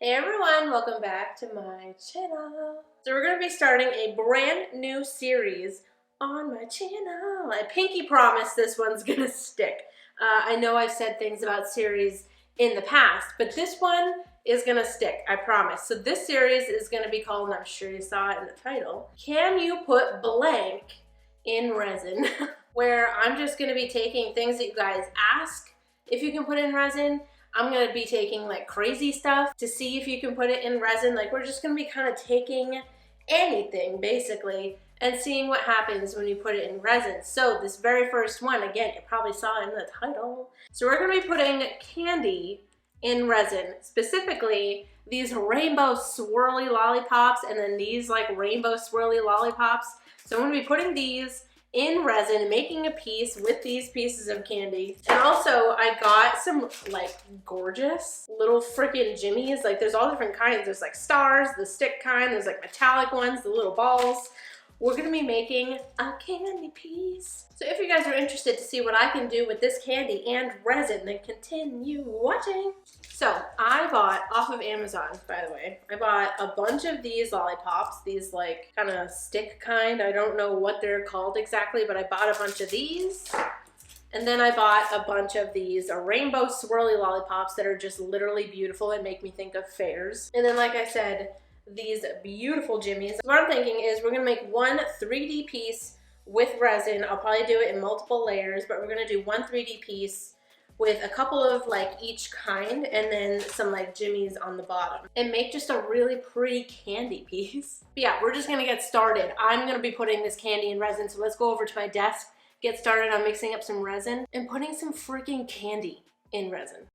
Hey everyone, welcome back to my channel. So we're going to be starting a brand new series on my channel. I pinky promise this one's going to stick. I know I've said things about series in the past, but this one is going to stick, I promise. So this series is going to be called, and I'm sure you saw it in the title, Can You Put Blank in Resin? Where I'm just going to be taking things that you guys ask if you can put in resin. I'm gonna be taking like crazy stuff to see if you can put it in resin. Like we're just gonna be kind of taking anything basically and seeing what happens when you put it in resin. So this very first one, again, you probably saw in the title. So we're gonna be putting candy in resin, specifically these rainbow swirly lollipops and then these like rainbow swirly lollipops. So I'm gonna be putting these in resin, making a piece with these pieces of candy. And also I got some like gorgeous little freaking jimmies. Like there's all different kinds. There's like stars, the stick kind, there's like metallic ones, the little balls. We're gonna be making a candy piece. So if you guys are interested to see what I can do with this candy and resin, then continue watching. So I bought off of Amazon, by the way, I bought a bunch of these lollipops, these like kind of stick kind. I don't know what they're called exactly, but I bought a bunch of these. And then I bought a bunch of these rainbow swirly lollipops that are just literally beautiful and make me think of fairs. And then like I said, these beautiful jimmies. What I'm thinking is we're gonna make one 3D piece with resin. I'll probably do it in multiple layers, but we're gonna do one 3D piece with a couple of like each kind and then some like jimmies on the bottom and make just a really pretty candy piece. But yeah, we're just gonna get started. I'm gonna be putting this candy in resin, so let's go over to my desk, get started on mixing up some resin and putting some freaking candy in resin.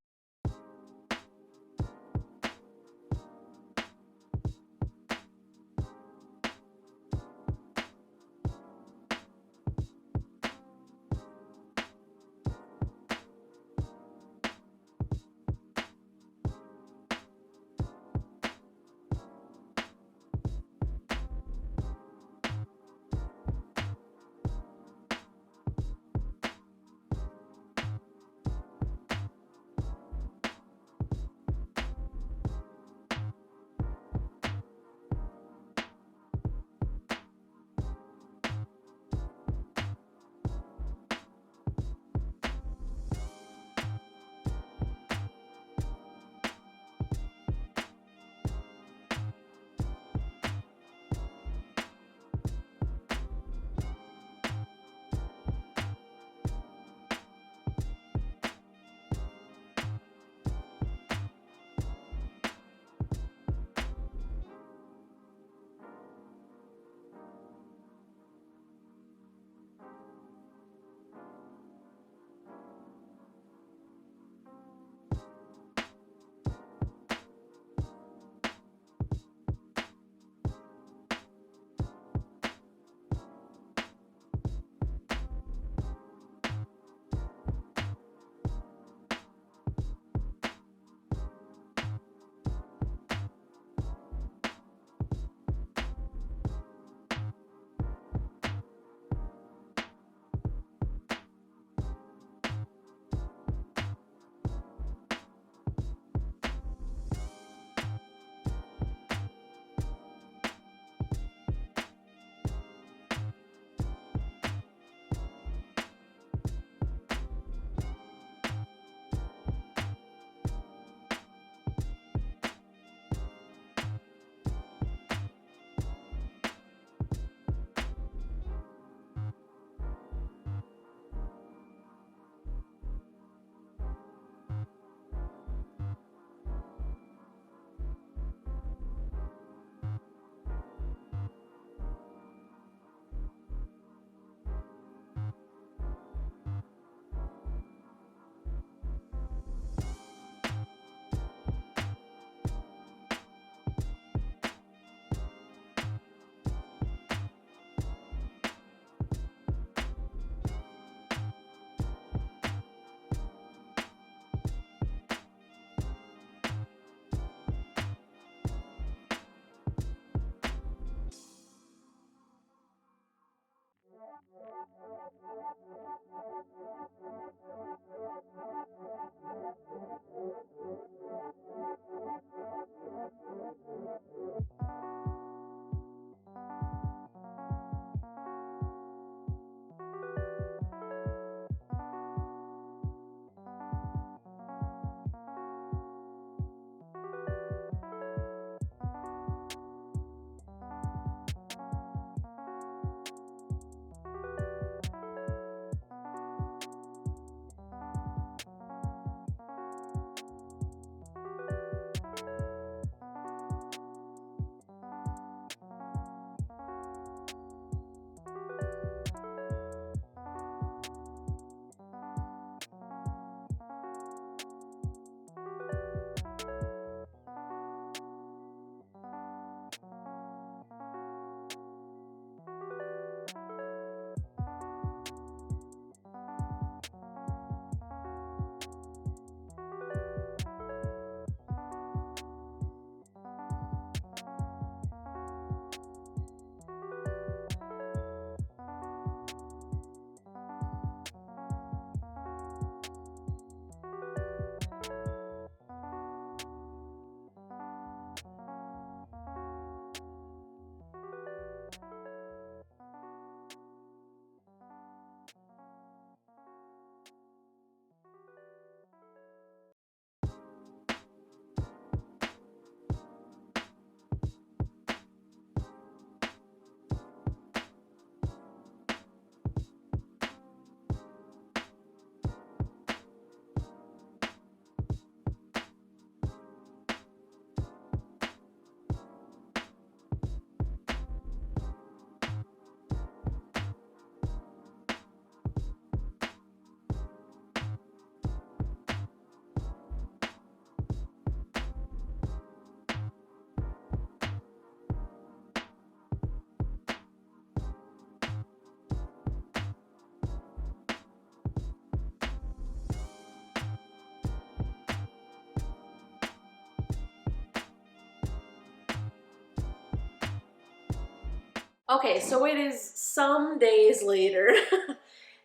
Okay, so it is some days later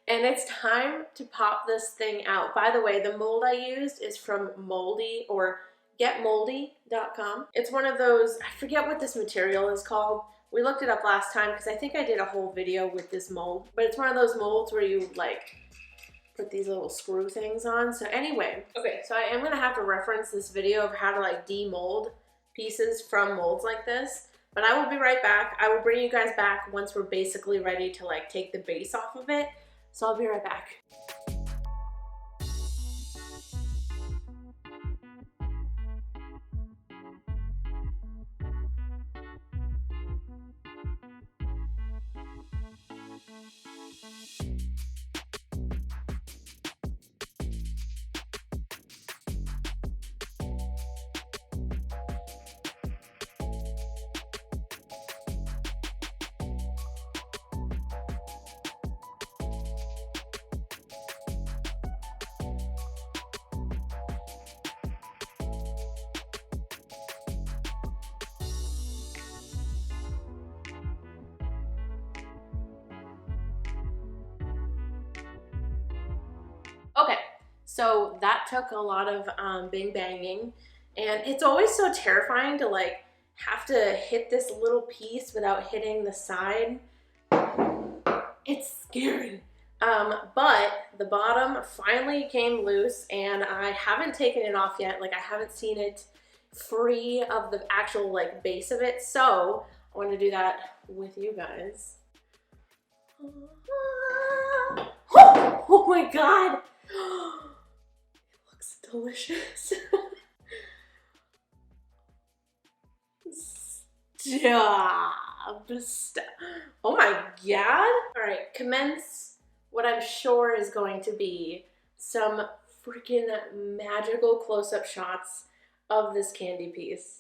and it's time to pop this thing out. By the way, the mold I used is from Moldy or getmoldy.com. It's one of those, I forget what this material is called. We looked it up last time because I think I did a whole video with this mold, but it's one of those molds where you like put these little screw things on. So anyway, okay, so I am gonna have to reference this video of how to like demold pieces from molds like this, but I will be right back. I will bring you guys back once we're basically ready to like take the base off of it. So I'll be right back. Okay, so that took a lot of bing banging, and it's always so terrifying to like have to hit this little piece without hitting the side. It's scary. But the bottom finally came loose and I haven't taken it off yet. Like I haven't seen it free of the actual like base of it. So I want to do that with you guys. Oh my God. It looks delicious. Stop. Oh my God. All right, commence what I'm sure is going to be some freaking magical close-up shots of this candy piece.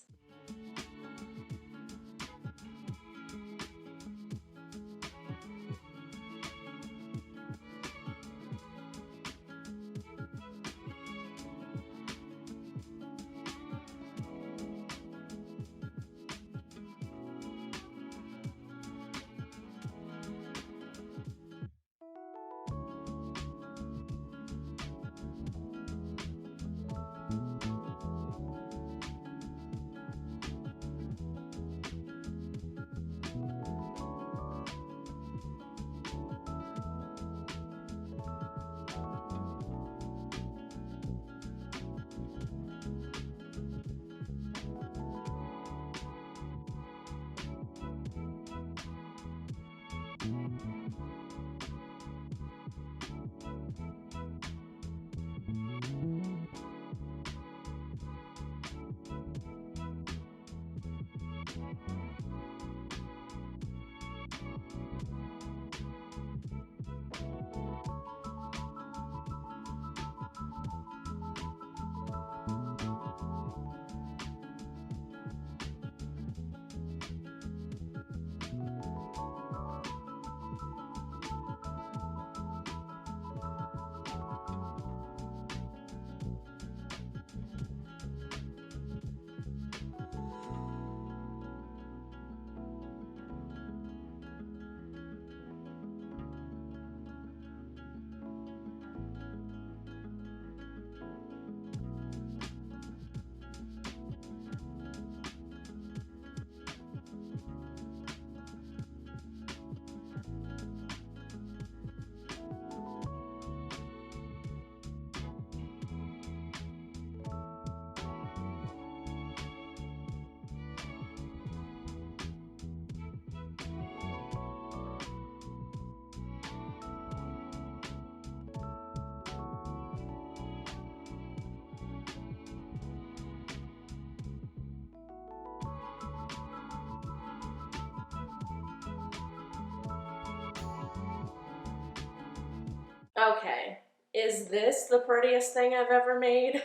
Okay, is this the prettiest thing I've ever made?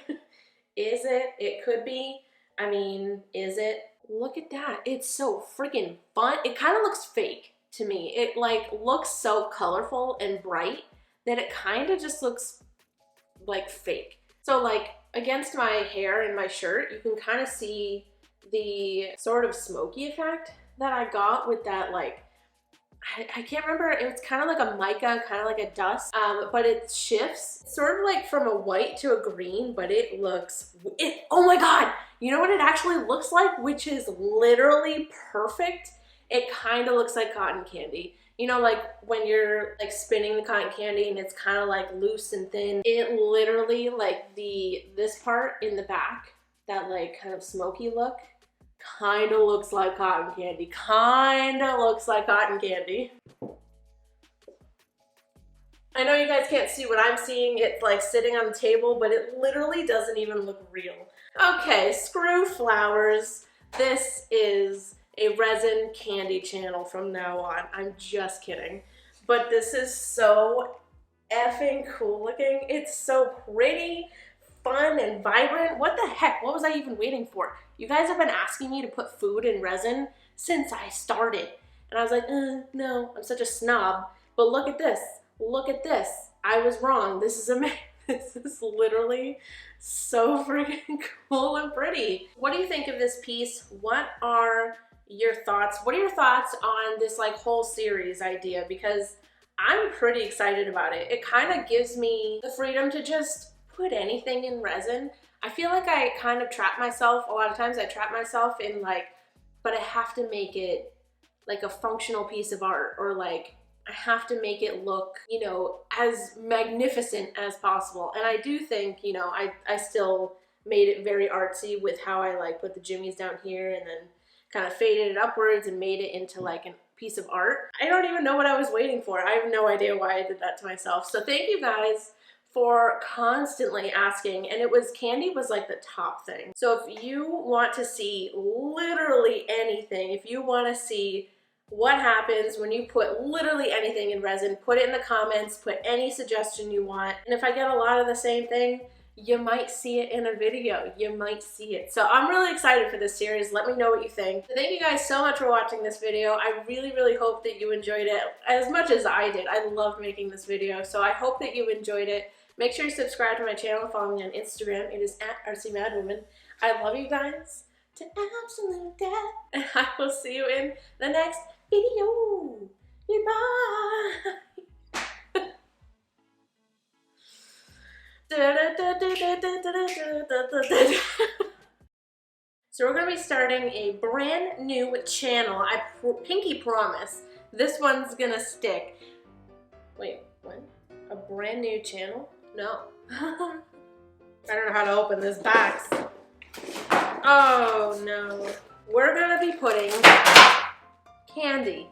Is it? It could be. I mean, is it? Look at that. It's so freaking fun. It kind of looks fake to me. It like looks so colorful and bright that it kind of just looks like fake. So like against my hair and my shirt, you can kind of see the sort of smoky effect that I got with that like I can't remember, it's kind of like a mica, kind of like a dust, but it shifts sort of like from a white to a green, but it looks, oh my God, you know what it actually looks like, which is literally perfect? It kind of looks like cotton candy. You know, like when you're like spinning the cotton candy and it's kind of like loose and thin, it literally, like this part in the back, that like kind of smoky look, kind of looks like cotton candy. Kind of looks like cotton candy. I know you guys can't see what I'm seeing. It's like sitting on the table, but it literally doesn't even look real. Okay, screw flowers. This is a resin candy channel from now on. I'm just kidding. But this is so effing cool looking. It's so pretty, fun, and vibrant. What the heck? What was I even waiting for? You guys have been asking me to put food in resin since I started. And I was like, no, I'm such a snob. But look at this. Look at this. I was wrong. This is amazing. This is literally so freaking cool and pretty. What do you think of this piece? What are your thoughts? What are your thoughts on this like whole series idea? Because I'm pretty excited about it. It kind of gives me the freedom to just put anything in resin. I feel like I kind of trap myself. A lot of times I trap myself in like, but I have to make it like a functional piece of art, or like I have to make it look, you know, as magnificent as possible. And I do think, you know, I still made it very artsy with how I like put the jimmies down here and then kind of faded it upwards and made it into like a piece of art. I don't even know what I was waiting for. I have no idea why I did that to myself. So thank you guys for constantly asking, and candy was like the top thing. So if you want to see literally anything, if you want to see what happens when you put literally anything in resin, put it in the comments, put any suggestion you want. And if I get a lot of the same thing, you might see it in a video. You might see it. So I'm really excited for this series. Let me know what you think. Thank you guys so much for watching this video. I really, really hope that you enjoyed it as much as I did. I loved making this video, so I hope that you enjoyed it. Make sure you subscribe to my channel, follow me on Instagram. It is @Artsymadwoman. I love you guys to absolute death, and I will see you in the next video. Goodbye. So we're going to be starting a brand new channel. I pinky promise this one's going to stick. Wait, what? A brand new channel? No. I don't know how to open this box. Oh no. We're going to be putting candy.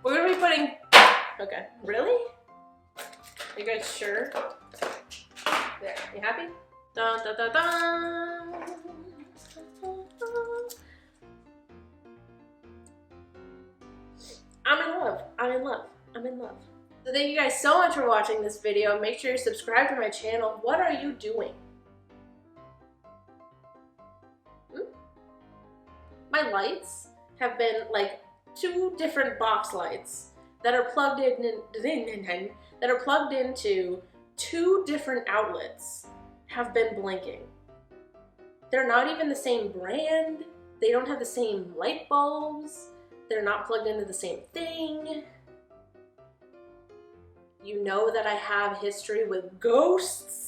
We're going to be putting... Okay, really? Are you guys sure? There, you happy? Dun, dun, dun, dun. I'm in love. I'm in love. I'm in love. So thank you guys so much for watching this video. Make sure you subscribe to my channel. What are you doing? My lights have been like 2 different box lights that are plugged into 2 different outlets have been blinking. They're not even the same brand. They don't have the same light bulbs. They're not plugged into the same thing. You know that I have history with ghosts.